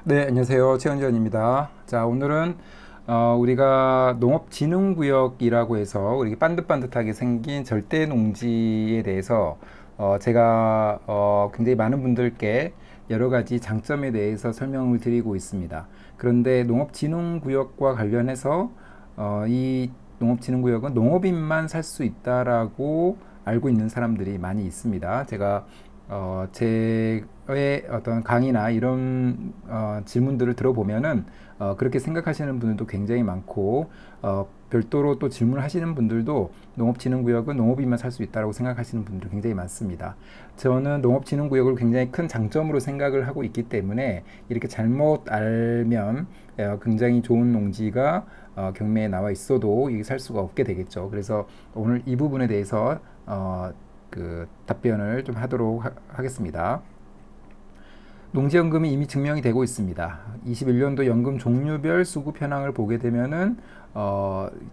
네, 안녕하세요. 최은전입니다. 자, 오늘은 우리가 농업진흥구역이라고 해서 우리 반듯반듯하게 생긴 절대 농지에 대해서 제가 굉장히 많은 분들께 여러 가지 장점에 대해서 설명을 드리고 있습니다. 그런데 농업진흥구역과 관련해서 이 농업진흥구역은 농업인만 살 수 있다라고 알고 있는 사람들이 많이 있습니다. 제가 제 어떤 강의나 이런 질문들을 들어보면은 그렇게 생각하시는 분들도 굉장히 많고 별도로 또 질문을 하시는 분들도 농업진흥구역은 농업인만 살 수 있다고 생각하시는 분들 굉장히 많습니다. 저는 농업진흥구역을 굉장히 큰 장점으로 생각을 하고 있기 때문에 이렇게 잘못 알면 굉장히 좋은 농지가 경매에 나와 있어도 이게 살 수가 없게 되겠죠. 그래서 오늘 이 부분에 대해서 답변을 좀 하도록 하겠습니다. 농지연금이 이미 증명이 되고 있습니다. 21년도 연금 종류별 수급 현황을 보게 되면은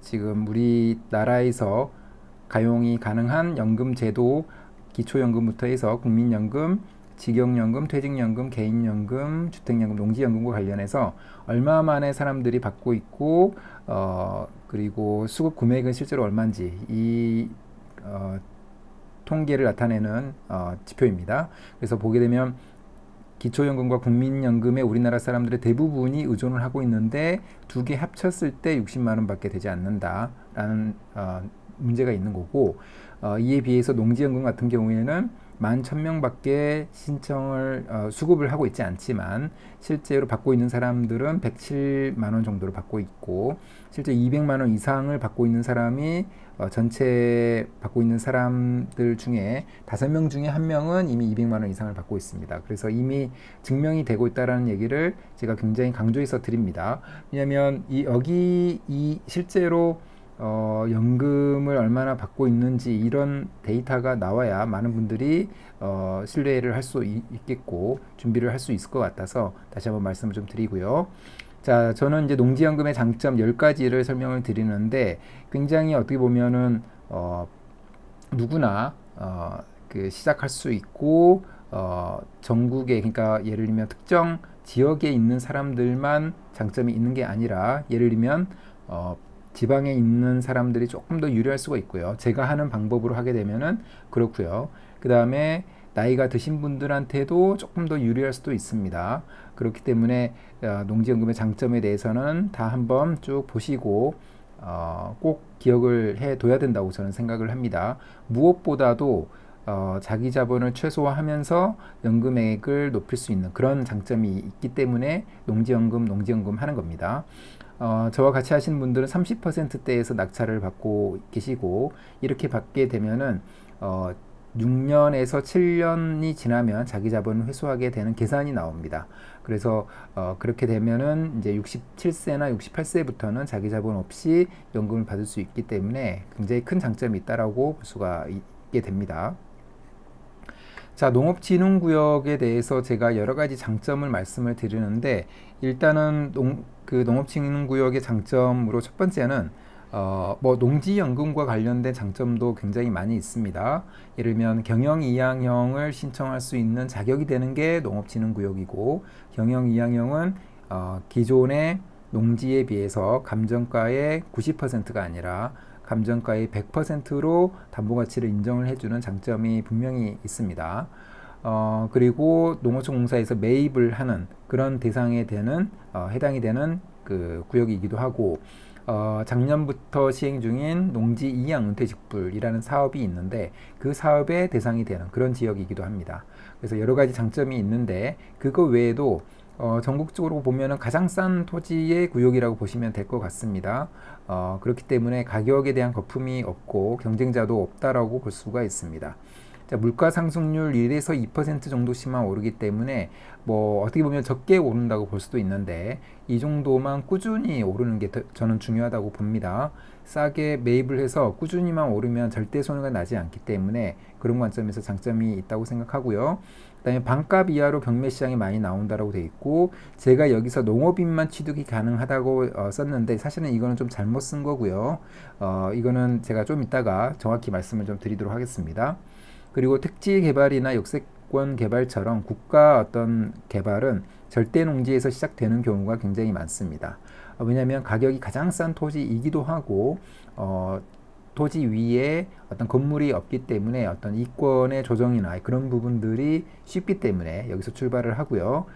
지금 우리나라에서 가용이 가능한 연금 제도, 기초연금부터 해서 국민연금, 직영연금, 퇴직연금, 개인연금, 주택연금, 농지연금과 관련해서 얼마만에 사람들이 받고 있고 그리고 수급 금액은 실제로 얼마인지 이 통계를 나타내는 지표입니다. 그래서 보게 되면 기초연금과 국민연금에 우리나라 사람들의 대부분이 의존을 하고 있는데 두 개 합쳤을 때 60만 원 밖에 되지 않는다라는 문제가 있는 거고 이에 비해서 농지연금 같은 경우에는 11,000명밖에 신청을 수급을 하고 있지 않지만 실제로 받고 있는 사람들은 107만 원 정도를 받고 있고 실제 200만 원 이상을 받고 있는 사람이 전체 받고 있는 사람들 중에 5명 중에 1명은 이미 200만 원 이상을 받고 있습니다. 그래서 이미 증명이 되고 있다는 얘기를 제가 굉장히 강조해서 드립니다. 왜냐하면 여기 실제로 연금을 얼마나 받고 있는지 이런 데이터가 나와야 많은 분들이 신뢰를 할 수 있겠고 준비를 할 수 있을 것 같아서 다시 한번 말씀을 좀 드리고요. 자, 저는 이제 농지연금의 장점 10가지를 설명을 드리는데 굉장히 어떻게 보면은 누구나 시작할 수 있고 전국에 그러니까 예를 들면 특정 지역에 있는 사람들만 장점이 있는 게 아니라 예를 들면 지방에 있는 사람들이 조금 더 유리할 수가 있고요. 제가 하는 방법으로 하게 되면은 그렇고요. 그 다음에 나이가 드신 분들한테도 조금 더 유리할 수도 있습니다. 그렇기 때문에 농지연금의 장점에 대해서는 다 한번 쭉 보시고 꼭 기억을 해둬야 된다고 저는 생각을 합니다. 무엇보다도 자기 자본을 최소화하면서 연금액을 높일 수 있는 그런 장점이 있기 때문에 농지연금 하는 겁니다. 저와 같이 하시는 분들은 30%대에서 낙찰을 받고 계시고 이렇게 받게 되면은 6년에서 7년이 지나면 자기 자본을 회수하게 되는 계산이 나옵니다. 그래서 그렇게 되면은 이제 67세나 68세부터는 자기 자본 없이 연금을 받을 수 있기 때문에 굉장히 큰 장점이 있다라고 볼 수가 있게 됩니다. 자, 농업진흥구역에 대해서 제가 여러 가지 장점을 말씀을 드리는데 일단은 농업진흥구역의 장점으로 첫 번째는 농지연금과 관련된 장점도 굉장히 많이 있습니다. 예를 들면 경영 2학형을 신청할 수 있는 자격이 되는 게 농업진흥구역이고 경영 2학형은 기존의 농지에 비해서 감정가의 90%가 아니라 감정가의 100%로 담보가치를 인정을 해주는 장점이 분명히 있습니다. 그리고 농어촌공사에서 매입을 하는 그런 대상에 해당이 되는 그 구역이기도 하고 작년부터 시행 중인 농지 이양 은퇴직불이라는 사업이 있는데 그 사업의 대상이 되는 그런 지역이기도 합니다. 그래서 여러 가지 장점이 있는데 그거 외에도 전국적으로 보면은 가장 싼 토지의 구역이라고 보시면 될 것 같습니다. 그렇기 때문에 가격에 대한 거품이 없고 경쟁자도 없다라고 볼 수가 있습니다. 자, 물가 상승률 1에서 2% 정도씩만 오르기 때문에 어떻게 보면 적게 오른다고 볼 수도 있는데 이 정도만 꾸준히 오르는 게 저는 중요하다고 봅니다. 싸게 매입을 해서 꾸준히만 오르면 절대 손해가 나지 않기 때문에 그런 관점에서 장점이 있다고 생각하고요. 그다음에 반값 이하로 경매 시장이 많이 나온다라고 돼 있고 제가 여기서 농업인만 취득이 가능하다고 썼는데 사실은 이거는 좀 잘못 쓴 거고요. 이거는 제가 좀 이따가 정확히 말씀을 좀 드리도록 하겠습니다. 그리고 택지 개발이나 농업권 개발처럼 국가 어떤 개발은 절대 농지에서 시작되는 경우가 굉장히 많습니다. 왜냐하면 가격이 가장 싼 토지이기도 하고 토지 위에 어떤 건물이 없기 때문에 어떤 이권의 조정이나 그런 부분들이 쉽기 때문에 여기서 출발을 하고요.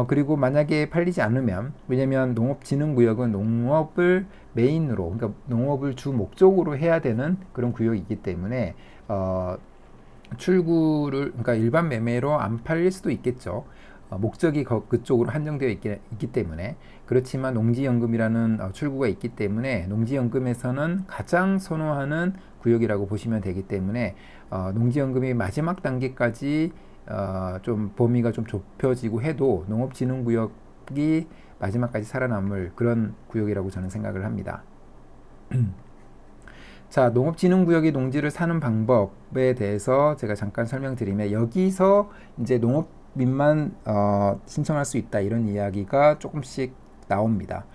그리고 만약에 팔리지 않으면, 왜냐면 농업진흥구역은 농업을 메인으로, 그러니까 농업을 주 목적으로 해야 되는 그런 구역이기 때문에 출구를, 그러니까 일반 매매로 안 팔릴 수도 있겠죠. 목적이 그쪽으로 한정되어 있기 때문에. 그렇지만 농지연금이라는 출구가 있기 때문에 농지연금에서는 가장 선호하는 구역이라고 보시면 되기 때문에 농지연금이 마지막 단계까지 좀 범위가 좀 좁혀지고 해도 농업진흥구역이 마지막까지 살아남을 그런 구역이라고 저는 생각을 합니다. 자, 농업진흥구역의 농지를 사는 방법에 대해서 제가 잠깐 설명드리면, 여기서 이제 농업민만 신청할 수 있다, 이런 이야기가 조금씩 나옵니다.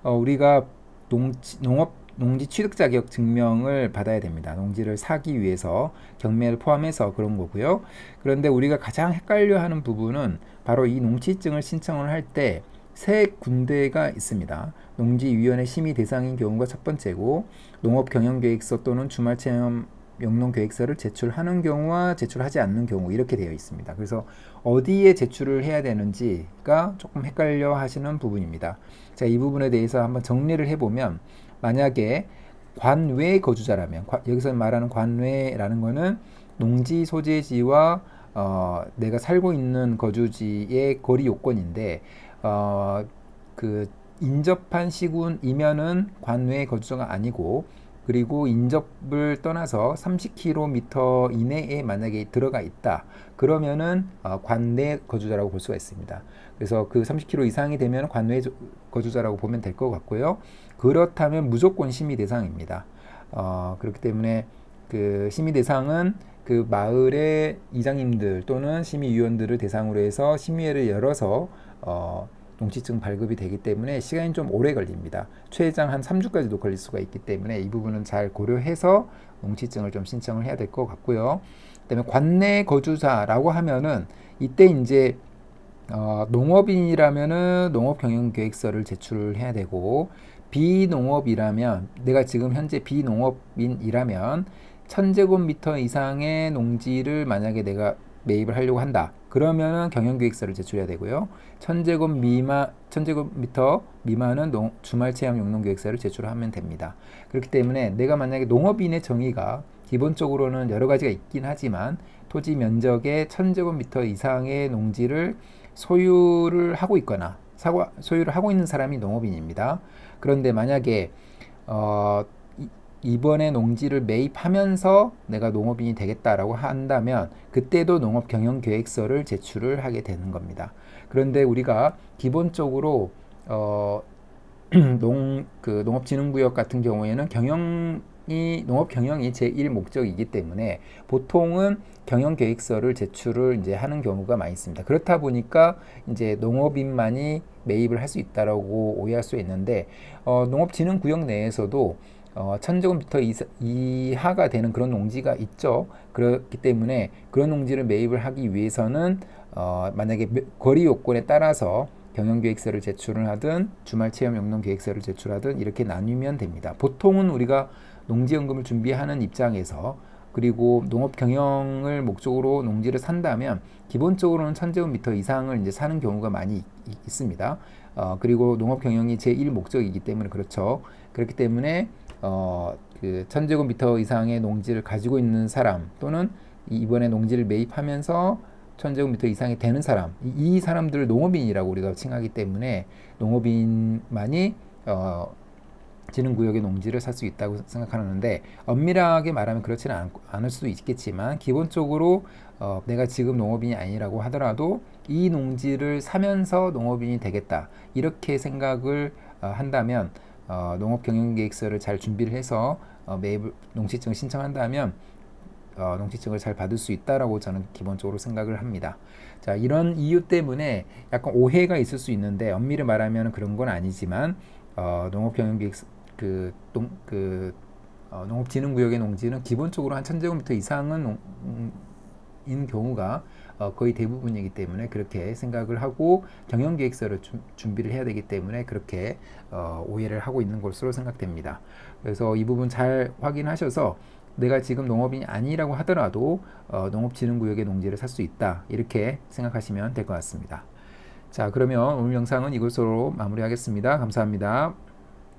우리가 농지 취득 자격 증명을 받아야 됩니다. 농지를 사기 위해서 경매를 포함해서 그런 거고요. 그런데 우리가 가장 헷갈려 하는 부분은 바로 이 농지증을 신청을 할 때 세 군데가 있습니다. 농지위원회 심의 대상인 경우가 첫 번째고, 농업경영계획서 또는 주말체험 영농계획서를 제출하는 경우와 제출하지 않는 경우, 이렇게 되어 있습니다. 그래서 어디에 제출을 해야 되는지가 조금 헷갈려 하시는 부분입니다. 자, 이 부분에 대해서 한번 정리를 해보면, 만약에 관외 거주자라면, 여기서 말하는 관외라는 거는 농지 소재지와 내가 살고 있는 거주지의 거리 요건인데, 그 인접한 시군이면은 관외 거주자가 아니고, 그리고 인접을 떠나서 30km 이내에 만약에 들어가 있다, 그러면은 관내 거주자라고 볼 수가 있습니다. 그래서 그 30km 이상이 되면 관외 거주자라고 보면 될 것 같고요. 그렇다면 무조건 심의 대상입니다. 그렇기 때문에 그 심의 대상은 그 마을의 이장님들 또는 심의위원들을 대상으로 해서 심의회를 열어서 농지증 발급이 되기 때문에 시간이 좀 오래 걸립니다. 최장 한 3주까지도 걸릴 수가 있기 때문에 이 부분은 잘 고려해서 농지증을 좀 신청을 해야 될 것 같고요. 그다음에 관내 거주자라고 하면은 이때 이제 농업인이라면은 농업경영계획서를 제출해야 되고, 비농업이라면, 내가 지금 현재 비농업인이라면 1000제곱미터 이상의 농지를 만약에 내가 매입을 하려고 한다, 그러면은 경영계획서를 제출해야 되고요. 1000제곱미터 미만은 주말체험 영농계획서를 제출하면 됩니다. 그렇기 때문에 내가 만약에 농업인의 정의가 기본적으로는 여러 가지가 있긴 하지만, 토지 면적의 1000제곱미터 이상의 농지를 소유를 하고 있거나 소유를 하고 있는 사람이 농업인입니다. 그런데 만약에 이번에 농지를 매입하면서 내가 농업인이 되겠다라고 한다면 그때도 농업경영계획서를 제출을 하게 되는 겁니다. 그런데 우리가 기본적으로 농업진흥구역 같은 경우에는 농업경영이 제1 목적이기 때문에 보통은 경영계획서를 제출을 이제 하는 경우가 많이 있습니다. 그렇다 보니까 이제 농업인만이 매입을 할 수 있다라고 오해할 수 있는데, 농업진흥구역 내에서도 1000제곱미터 이하가 되는 그런 농지가 있죠. 그렇기 때문에 그런 농지를 매입을 하기 위해서는 만약에 거리 요건에 따라서 경영계획서를 제출을 하든 주말체험 영농계획서를 제출하든 이렇게 나뉘면 됩니다. 보통은 우리가 농지연금을 준비하는 입장에서, 그리고 농업경영을 목적으로 농지를 산다면 기본적으로는 1000제곱미터 이상을 이제 사는 경우가 많이 있습니다. 그리고 농업경영이 제1 목적이기 때문에 그렇죠. 그렇기 때문에 그 1000제곱미터 이상의 농지를 가지고 있는 사람, 또는 이번에 농지를 매입하면서 1000제곱미터 이상이 되는 사람, 이 사람들을 농업인이라고 우리가 칭하기 때문에 농업인만이 진흥구역의 농지를 살 수 있다고 생각하는데, 엄밀하게 말하면 그렇지는 않을 수도 있겠지만, 기본적으로 내가 지금 농업인이 아니라고 하더라도 이 농지를 사면서 농업인이 되겠다, 이렇게 생각을 한다면 농업경영계획서를 잘 준비를 해서 매입 농지증을 신청한다면 농지증을 잘 받을 수 있다라고 저는 기본적으로 생각을 합니다. 자, 이런 이유 때문에 약간 오해가 있을 수 있는데, 엄밀히 말하면 그런 건 아니지만 농업경영계획서 농업진흥구역의 농지는 기본적으로 한 1000제곱미터 이상은 인 경우가 거의 대부분이기 때문에 그렇게 생각을 하고 경영계획서를 준비를 해야 되기 때문에 그렇게 오해를 하고 있는 것으로 생각됩니다. 그래서 이 부분 잘 확인하셔서 내가 지금 농업인이 아니라고 하더라도 농업진흥구역의 농지를 살 수 있다, 이렇게 생각하시면 될 것 같습니다. 자, 그러면 오늘 영상은 이것으로 마무리하겠습니다. 감사합니다.